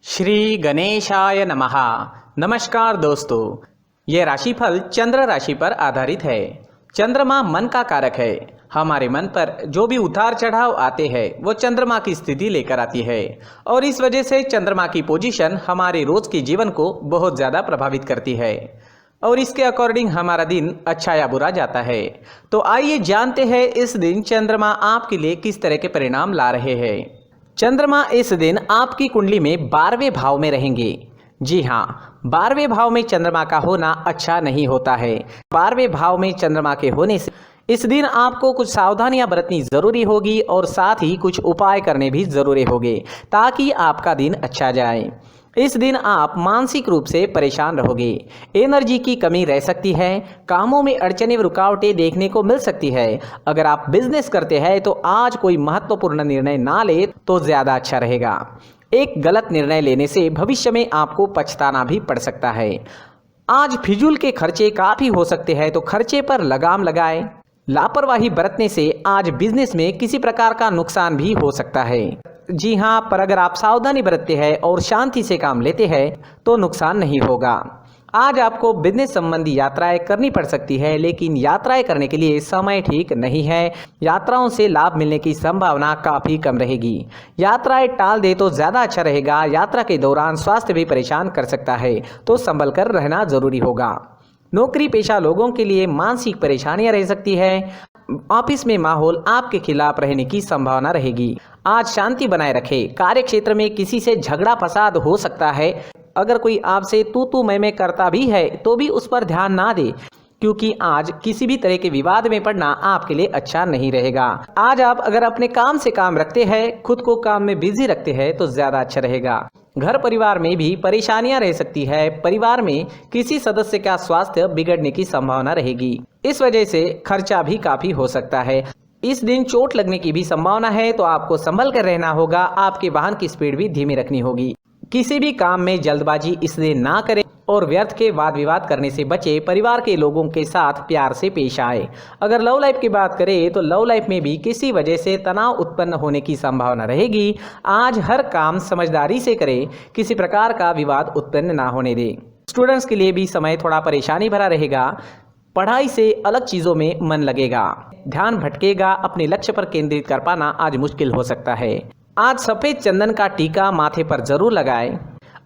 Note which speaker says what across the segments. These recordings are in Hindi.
Speaker 1: श्री गणेशाय नमः। नमस्कार दोस्तों, ये राशिफल चंद्र राशि पर आधारित है। चंद्रमा मन का कारक है। हमारे मन पर जो भी उतार चढ़ाव आते हैं वो चंद्रमा की स्थिति लेकर आती है और इस वजह से चंद्रमा की पोजीशन हमारे रोज के जीवन को बहुत ज़्यादा प्रभावित करती है और इसके अकॉर्डिंग हमारा दिन अच्छा या बुरा जाता है। तो आइए जानते हैं इस दिन चंद्रमा आपके लिए किस तरह के परिणाम ला रहे हैं। चंद्रमा इस दिन आपकी कुंडली में 12वें भाव में रहेंगे। जी हाँ, 12वें भाव में चंद्रमा का होना अच्छा नहीं होता है। 12वें भाव में चंद्रमा के होने से इस दिन आपको कुछ सावधानियां बरतनी जरूरी होगी और साथ ही कुछ उपाय करने भी जरूरी होंगे ताकि आपका दिन अच्छा जाए। इस दिन आप मानसिक रूप से परेशान रहोगे, एनर्जी की कमी रह सकती है, कामों में अड़चनें व रुकावटें देखने को मिल सकती है। अगर आप बिजनेस करते हैं तो आज कोई महत्वपूर्ण निर्णय ना ले तो ज़्यादा अच्छा रहेगा। एक गलत निर्णय लेने से भविष्य में आपको पछताना भी पड़ सकता है। आज फिजूल के खर्चे काफ़ी हो सकते हैं, तो खर्चे पर लगाम लगाएं। लापरवाही बरतने से आज बिजनेस में किसी प्रकार का नुकसान भी हो सकता है। जी हाँ, पर अगर आप सावधानी बरतते हैं और शांति से काम लेते हैं तो नुकसान नहीं होगा। आज आपको बिजनेस संबंधी यात्राएं करनी पड़ सकती है, लेकिन यात्राएं करने के लिए समय ठीक नहीं है। यात्राओं से लाभ मिलने की संभावना काफ़ी कम रहेगी। यात्राएं टाल दे तो ज़्यादा अच्छा रहेगा। यात्रा के दौरान स्वास्थ्य भी परेशान कर सकता है, तो संभल कर रहना जरूरी होगा। नौकरी पेशा लोगों के लिए मानसिक परेशानियां रह सकती है। ऑफिस में माहौल आपके खिलाफ रहने की संभावना रहेगी। आज शांति बनाए रखें। कार्य क्षेत्र में किसी से झगड़ा फसाद हो सकता है। अगर कोई आपसे तू मैं करता भी है तो भी उस पर ध्यान ना दे, क्योंकि आज किसी भी तरह के विवाद में पड़ना आपके लिए अच्छा नहीं रहेगा। आज आप अगर अपने काम से काम रखते हैं, खुद को काम में बिजी रखते हैं तो ज्यादा अच्छा रहेगा। घर परिवार में भी परेशानियां रह सकती है। परिवार में किसी सदस्य का स्वास्थ्य बिगड़ने की संभावना रहेगी। इस वजह से खर्चा भी काफी हो सकता है। इस दिन चोट लगने की भी संभावना है, तो आपको संभल कर रहना होगा। आपके वाहन की स्पीड भी धीमी रखनी होगी। किसी भी काम में जल्दबाजी इस दिन ना करें और व्यर्थ के वाद विवाद करने से बचे। परिवार के लोगों के साथ प्यार से पेश आए। अगर लव लाइफ की बात करें तो लव लाइफ में भी किसी वजह से तनाव उत्पन्न होने की संभावना रहेगी। आज हर काम समझदारी से करें, किसी प्रकार का विवाद उत्पन्न ना होने दें। स्टूडेंट्स के लिए भी समय थोड़ा परेशानी भरा रहेगा। पढ़ाई से अलग चीज़ों में मन लगेगा, ध्यान भटकेगा। अपने लक्ष्य पर केंद्रित कर पाना आज मुश्किल हो सकता है। आज सफ़ेद चंदन का टीका माथे पर जरूर लगाएं।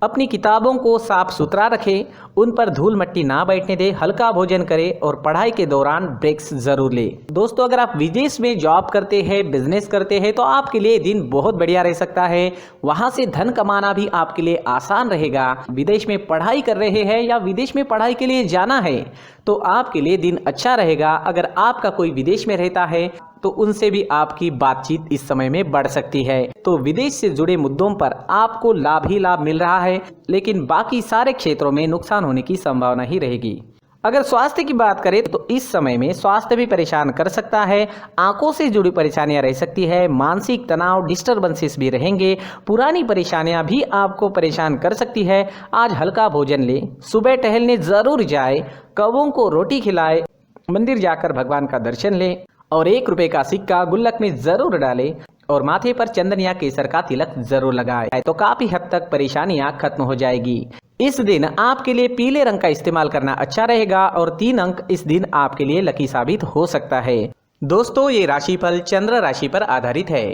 Speaker 1: अपनी किताबों को साफ सुथरा रखें, उन पर धूल मिट्टी ना बैठने दें। हल्का भोजन करें और पढ़ाई के दौरान ब्रेक्स जरूर लें। दोस्तों, अगर आप विदेश में जॉब करते हैं, बिजनेस करते हैं तो आपके लिए दिन बहुत बढ़िया रह सकता है। वहां से धन कमाना भी आपके लिए आसान रहेगा। विदेश में पढ़ाई कर रहे हैं या विदेश में पढ़ाई के लिए जाना है तो आपके लिए दिन अच्छा रहेगा। अगर आपका कोई विदेश में रहता है तो उनसे भी आपकी बातचीत इस समय में बढ़ सकती है। तो विदेश से जुड़े मुद्दों पर आपको लाभ ही लाभ मिल रहा है, लेकिन बाकी सारे क्षेत्रों में नुकसान होने की संभावना ही रहेगी। अगर स्वास्थ्य की बात करें तो इस समय में स्वास्थ्य भी परेशान कर सकता है। आंखों से जुड़ी परेशानियां रह सकती है। मानसिक तनाव, डिस्टर्बेंसेस भी रहेंगे। पुरानी परेशानियां भी आपको परेशान कर सकती है। आज हल्का भोजन ले, सुबह टहलने जरूर जाए, कौवों को रोटी खिलाए, मंदिर जाकर भगवान का दर्शन लें और 1 रुपए का सिक्का गुल्लक में जरूर डालें और माथे पर चंदन या केसर का तिलक जरूर लगाएं, तो काफी हद तक परेशानियां खत्म हो जाएगी। इस दिन आपके लिए पीले रंग का इस्तेमाल करना अच्छा रहेगा और 3 अंक इस दिन आपके लिए लकी साबित हो सकता है। दोस्तों, ये राशिफल चंद्र राशि पर आधारित है।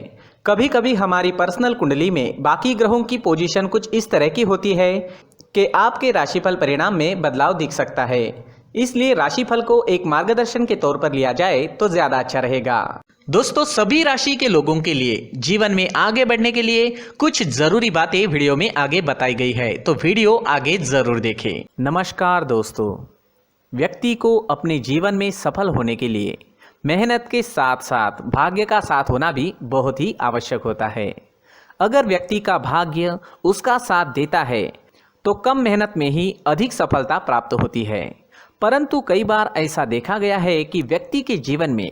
Speaker 1: कभी कभी हमारी पर्सनल कुंडली में बाकी ग्रहों की पोजीशन कुछ इस तरह की होती है कि आपके राशिफल परिणाम में बदलाव दिख सकता है। इसलिए राशिफल को एक मार्गदर्शन के तौर पर लिया जाए तो ज्यादा अच्छा रहेगा। दोस्तों, सभी राशि के लोगों के लिए जीवन में आगे बढ़ने के लिए कुछ जरूरी बातें वीडियो में आगे बताई गई है, तो वीडियो आगे जरूर देखें। नमस्कार दोस्तों, व्यक्ति को अपने जीवन में सफल होने के लिए मेहनत के साथ साथ भाग्य का साथ होना भी बहुत ही आवश्यक होता है। अगर व्यक्ति का भाग्य उसका साथ देता है तो कम मेहनत में ही अधिक सफलता प्राप्त होती है। परंतु कई बार ऐसा देखा गया है कि व्यक्ति के जीवन में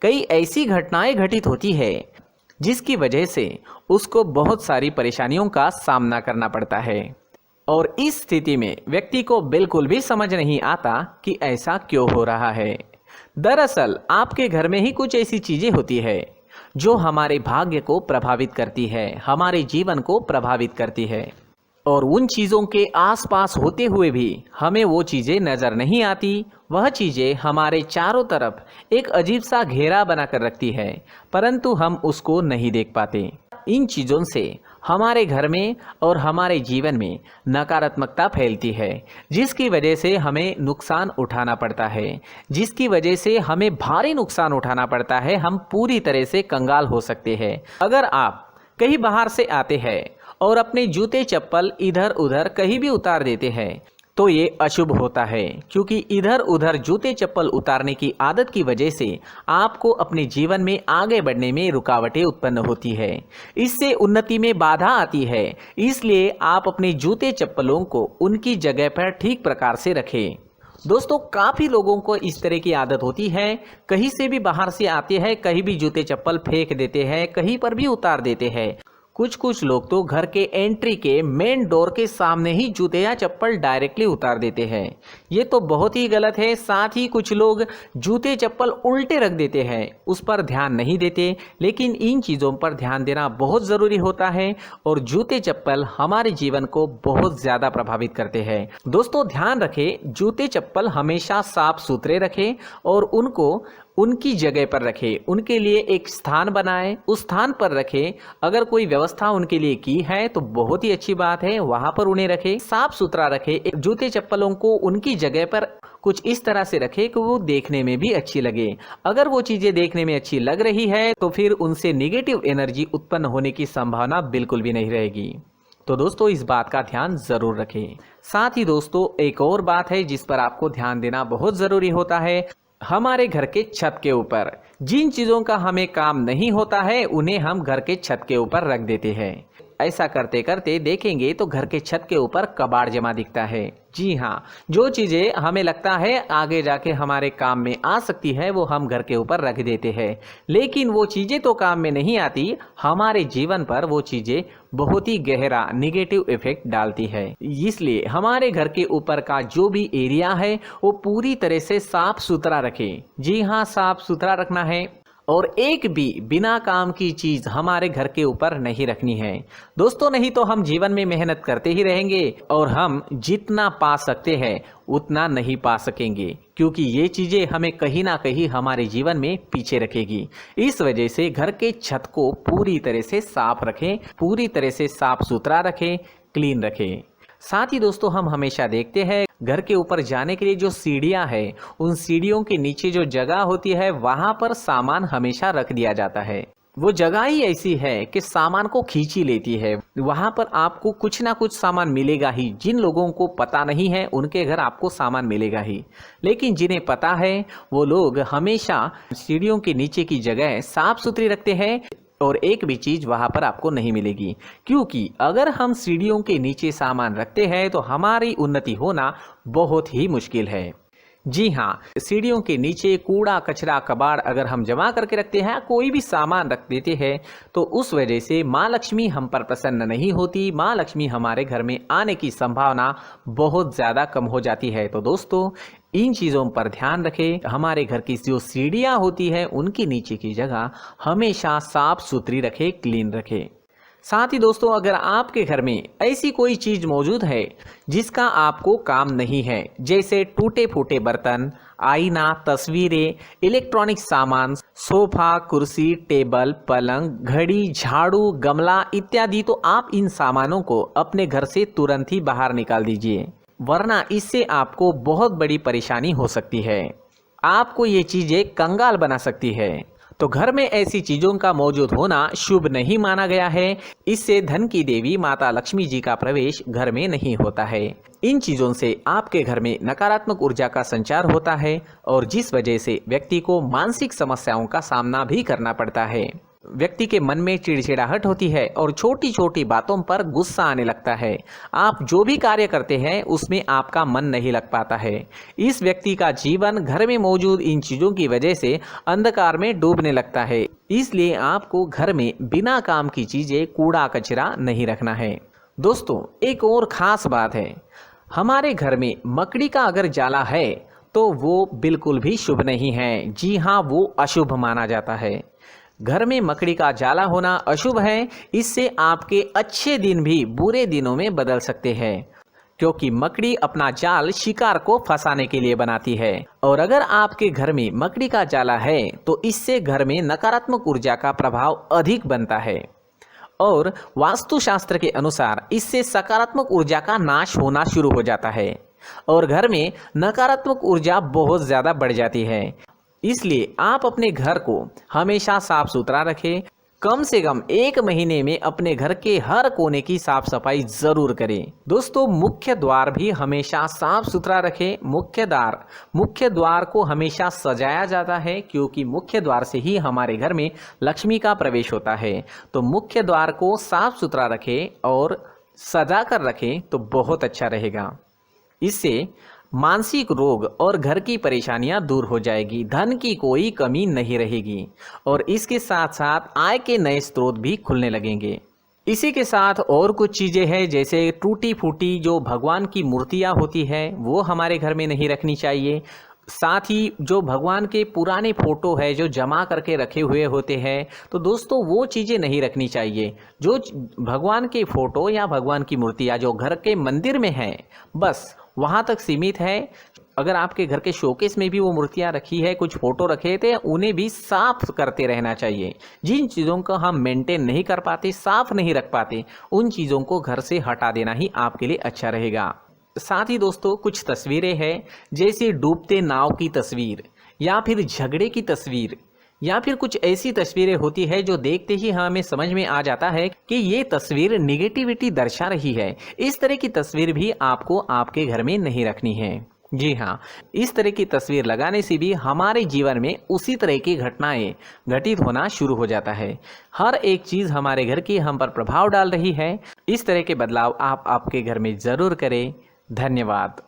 Speaker 1: कई ऐसी घटनाएं घटित होती है जिसकी वजह से उसको बहुत सारी परेशानियों का सामना करना पड़ता है और इस स्थिति में व्यक्ति को बिल्कुल भी समझ नहीं आता कि ऐसा क्यों हो रहा है। दरअसल आपके घर में ही कुछ ऐसी चीजें होती है जो हमारे भाग्य को प्रभावित करती है, हमारे जीवन को प्रभावित करती है। और उन चीज़ों के आसपास होते हुए भी हमें वो चीज़ें नज़र नहीं आती। वह चीज़ें हमारे चारों तरफ एक अजीब सा घेरा बनाकर रखती है, परंतु हम उसको नहीं देख पाते। इन चीज़ों से हमारे घर में और हमारे जीवन में नकारात्मकता फैलती है, जिसकी वजह से हमें नुकसान उठाना पड़ता है, जिसकी वजह से हमें भारी नुकसान उठाना पड़ता है। हम पूरी तरह से कंगाल हो सकते हैं। अगर आप कहीं बाहर से आते हैं और अपने जूते चप्पल इधर उधर कहीं भी उतार देते हैं तो ये अशुभ होता है, क्योंकि इधर उधर जूते चप्पल उतारने की आदत की वजह से आपको अपने जीवन में आगे बढ़ने में रुकावटें उत्पन्न होती है। इससे उन्नति में बाधा आती है। इसलिए आप अपने जूते चप्पलों को उनकी जगह पर ठीक प्रकार से रखें। दोस्तों, काफ़ी लोगों को इस तरह की आदत होती है, कहीं से भी बाहर से आते हैं, कहीं भी जूते चप्पल फेंक देते हैं, कहीं पर भी उतार देते हैं। कुछ लोग तो घर के एंट्री के मेन डोर के सामने ही जूते या चप्पल डायरेक्टली उतार देते हैं। ये तो बहुत ही गलत है। साथ ही कुछ लोग जूते चप्पल उल्टे रख देते हैं, उस पर ध्यान नहीं देते। लेकिन इन चीज़ों पर ध्यान देना बहुत ज़रूरी होता है और जूते चप्पल हमारे जीवन को बहुत ज़्यादा प्रभावित करते हैं। दोस्तों, ध्यान रखें, जूते चप्पल हमेशा साफ सुथरे रखें और उनको उनकी जगह पर रखें। उनके लिए एक स्थान बनाएं, उस स्थान पर रखें। अगर कोई व्यवस्था उनके लिए की है तो बहुत ही अच्छी बात है, वहां पर उन्हें रखें, साफ सुथरा रखें। जूते चप्पलों को उनकी जगह पर कुछ इस तरह से रखें कि वो देखने में भी अच्छी लगे। अगर वो चीजें देखने में अच्छी लग रही है तो फिर उनसे नेगेटिव एनर्जी उत्पन्न होने की संभावना बिल्कुल भी नहीं रहेगी। तो दोस्तों, इस बात का ध्यान जरूर रखें। साथ ही दोस्तों, एक और बात है जिस पर आपको ध्यान देना बहुत जरूरी होता है। हमारे घर के छत के ऊपर जिन चीज़ों का हमें काम नहीं होता है उन्हें हम घर के छत के ऊपर रख देते हैं। ऐसा करते करते देखेंगे तो घर के छत के ऊपर कबाड़ जमा दिखता है। जी हाँ, जो चीज़ें हमें लगता है आगे जाके हमारे काम में आ सकती है वो हम घर के ऊपर रख देते हैं, लेकिन वो चीज़ें तो काम में नहीं आती। हमारे जीवन पर वो चीज़ें बहुत ही गहरा नेगेटिव इफेक्ट डालती है। इसलिए हमारे घर के ऊपर का जो भी एरिया है वो पूरी तरह से साफ सुथरा रखें। जी हाँ, साफ सुथरा रखना है और एक भी बिना काम की चीज हमारे घर के ऊपर नहीं रखनी है। दोस्तों, नहीं तो हम जीवन में मेहनत करते ही रहेंगे और हम जितना पा सकते हैं उतना नहीं पा सकेंगे, क्योंकि ये चीजें हमें कहीं ना कहीं हमारे जीवन में पीछे रखेगी। इस वजह से घर के छत को पूरी तरह से साफ रखें, पूरी तरह से साफ सुथरा रखें, क्लीन रखें। साथ ही दोस्तों, हम हमेशा देखते हैं घर के ऊपर जाने के लिए जो सीढ़ियां हैं, उन सीढ़ियों के नीचे जो जगह होती है वहां पर सामान हमेशा रख दिया जाता है। वो जगह ही ऐसी है कि सामान को खींची लेती है। वहां पर आपको कुछ ना कुछ सामान मिलेगा ही। जिन लोगों को पता नहीं है उनके घर आपको सामान मिलेगा ही, लेकिन जिन्हें पता है वो लोग हमेशा सीढ़ियों के नीचे की जगह साफ सुथरी रखते हैं और एक भी चीज वहां पर आपको नहीं मिलेगी, क्योंकि अगर हम सीढ़ियों के नीचे सामान रखते हैं तो हमारी उन्नति होना बहुत ही मुश्किल है। जी हाँ, सीढ़ियों के नीचे कूड़ा कचरा कबाड़ अगर हम जमा करके रखते हैं, कोई भी सामान रख देते हैं, तो उस वजह से माँ लक्ष्मी हम पर प्रसन्न नहीं होती। माँ लक्ष्मी हमारे घर में आने की संभावना बहुत ज़्यादा कम हो जाती है। तो दोस्तों, इन चीज़ों पर ध्यान रखें। हमारे घर की जो सीढ़ियाँ होती है उनकी नीचे की जगह हमेशा साफ सुथरी रखें, क्लीन रखें। साथ ही दोस्तों, अगर आपके घर में ऐसी कोई चीज मौजूद है जिसका आपको काम नहीं है, जैसे टूटे फूटे बर्तन, आईना, तस्वीरें, इलेक्ट्रॉनिक सामान, सोफा, कुर्सी, टेबल, पलंग, घड़ी, झाड़ू, गमला इत्यादि, तो आप इन सामानों को अपने घर से तुरंत ही बाहर निकाल दीजिए, वरना इससे आपको बहुत बड़ी परेशानी हो सकती है। आपको ये चीजें कंगाल बना सकती है। तो घर में ऐसी चीजों का मौजूद होना शुभ नहीं माना गया है। इससे धन की देवी माता लक्ष्मी जी का प्रवेश घर में नहीं होता है। इन चीजों से आपके घर में नकारात्मक ऊर्जा का संचार होता है और जिस वजह से व्यक्ति को मानसिक समस्याओं का सामना भी करना पड़ता है। व्यक्ति के मन में चिड़चिड़ाहट होती है और छोटी छोटी बातों पर गुस्सा आने लगता है। आप जो भी कार्य करते हैं उसमें आपका मन नहीं लग पाता है। इस व्यक्ति का जीवन घर में मौजूद इन चीज़ों की वजह से अंधकार में डूबने लगता है। इसलिए आपको घर में बिना काम की चीज़ें, कूड़ा कचरा नहीं रखना है। दोस्तों, एक और ख़ास बात है, हमारे घर में मकड़ी का अगर जाला है तो वो बिल्कुल भी शुभ नहीं है। जी हाँ, वो अशुभ माना जाता है। घर में मकड़ी का जाला होना अशुभ है। इससे आपके अच्छे दिन भी बुरे दिनों में बदल सकते हैं, क्योंकि मकड़ी अपना जाल शिकार को फंसाने के लिए बनाती है। और अगर आपके घर में मकड़ी का जाला है तो इससे घर में नकारात्मक ऊर्जा का प्रभाव अधिक बनता है और वास्तुशास्त्र के अनुसार इससे सकारात्मक ऊर्जा का नाश होना शुरू हो जाता है और घर में नकारात्मक ऊर्जा बहुत ज़्यादा बढ़ जाती है। इसलिए आप अपने घर को हमेशा साफ सुथरा रखें। कम से कम 1 महीने में अपने घर के हर कोने की साफ सफाई जरूर करें। दोस्तों, मुख्य द्वार भी हमेशा साफ सुथरा रखें। मुख्य द्वार को हमेशा सजाया जाता है, क्योंकि मुख्य द्वार से ही हमारे घर में लक्ष्मी का प्रवेश होता है। तो मुख्य द्वार को साफ सुथरा रखें और सजा कर रखें तो बहुत अच्छा रहेगा। इससे मानसिक रोग और घर की परेशानियां दूर हो जाएगी, धन की कोई कमी नहीं रहेगी और इसके साथ साथ आय के नए स्रोत भी खुलने लगेंगे। इसी के साथ और कुछ चीज़ें हैं, जैसे टूटी फूटी जो भगवान की मूर्तियां होती है वो हमारे घर में नहीं रखनी चाहिए। साथ ही जो भगवान के पुराने फोटो है जो जमा करके रखे हुए होते हैं, तो दोस्तों वो चीज़ें नहीं रखनी चाहिए। जो भगवान के फोटो या भगवान की मूर्तियाँ जो घर के मंदिर में हैं, बस वहाँ तक सीमित है। अगर आपके घर के शोकेस में भी वो मूर्तियाँ रखी है, कुछ फोटो रखे थे, उन्हें भी साफ करते रहना चाहिए। जिन चीज़ों को हम मेंटेन नहीं कर पाते, साफ नहीं रख पाते, उन चीज़ों को घर से हटा देना ही आपके लिए अच्छा रहेगा। साथ ही दोस्तों, कुछ तस्वीरें हैं, जैसे डूबते नाव की तस्वीर या फिर झगड़े की तस्वीर या फिर कुछ ऐसी तस्वीरें होती है जो देखते ही हमें समझ में आ जाता है कि ये तस्वीर निगेटिविटी दर्शा रही है। इस तरह की तस्वीर भी आपको आपके घर में नहीं रखनी है। जी हाँ, इस तरह की तस्वीर लगाने से भी हमारे जीवन में उसी तरह की घटनाएं घटित होना शुरू हो जाता है। हर एक चीज़ हमारे घर की हम पर प्रभाव डाल रही है। इस तरह के बदलाव आप आपके घर में ज़रूर करें। धन्यवाद।